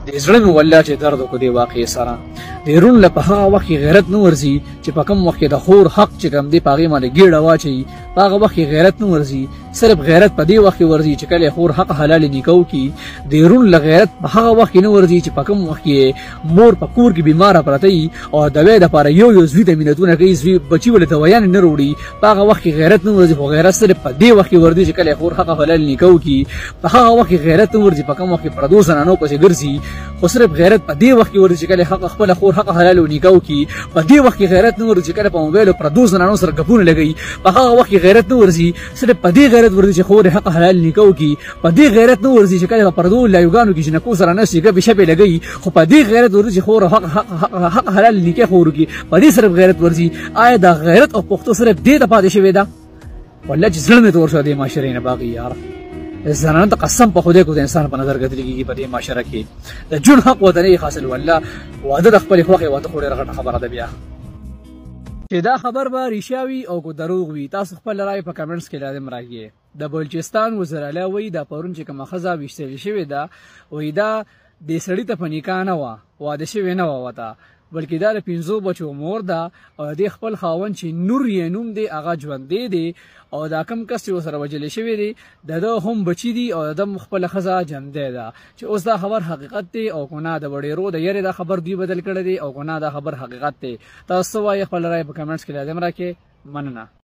د زړه مې والله چې درد وکړو دې واقعې سره د رون له په هغه وخت کې غیرت نه ورځي چې په کوم وخت کې د خور حق چې کوم دی په هغې باندې ګېډه واچوي په هغه وخت کې غیرت نه ورځي صرف غیرت په دې وخت کې ورځي چې کله خور حق حلال نیکو کی د رون له غیرت په هغه وخت کې نه ورځي چې په کوم وخت کې مور په کور کې بیماره پرته وي او د دوی دپاره یو زوی ته مینتونه کوي زوی بچي ولې دویانې نه راوړي په هغه وخت کې غیرت نه ورځي خو غیرت صرف په دې وخت کې ورځي چې کله خور حق حلال نیکو کی په هغه وخت کې غیرت نه ورځي په کوم وخت کې پردو زنانو پسې ګرځي خو صرف غیرت په دې وخت کې ورځي چې کله حق خپل خور حق حلال نیکو کی په دې وخت کې غیرت نه ورځي چې کله په موبایل پردو زنانو سره ګپونه لګي په هغه وخت کې غیرت نه ورځي صرف په دې غیرت ورځي چې خور حق حلال نیکو کی په دې غیرت نه ورځي چې کله په پردو لایوګانو کې جنکو سره نشي ګپې شپې لګي خو په دې غیرت ورځي چې خور حق حلال نیکه خور کی په دې صرف غیرت ورځي آیا دا غیرت او پښتو صرف دې ته پاتې شوی ده والله چې زړه مې تور شو دې معاشرې نه باقي یار زنانه ته قسم په خدای کو د انسان په نظر کتل کېږي په دې معاشره کې د جون حق وطني حاصل والله واده د خپل خوښه واده خو ډېره غټه خبره ده بیا چې دا خبر به ریشاوي او کو دروغ وي تاسو خپل رائے په کمنټس کې لازم راکړئ د بلوچستان وزراله وی دا پرون چې کومه ښځه ویشتل شوې ده وی دا د سړي ته په نکاح نه وه واده شوې نه وه ورته بلکې دا د 5 بچو مور ده او د خپل خاوند چې نور یې نوم دی هغه ژوندی دی او دا کم کس چې ورسره وژلی شوی دی د ده هم بچي دي او د ده خپله ښځه جمدی ده چې اوس دا خبر حقیقت دی او که نه د وړېرو د یرې دا خبر دوی بدل کړی دی او که نه دا خبر حقیقت دی تاسو څه وایئ خپل رایې په کمنټس کې لازم راکړئ مننه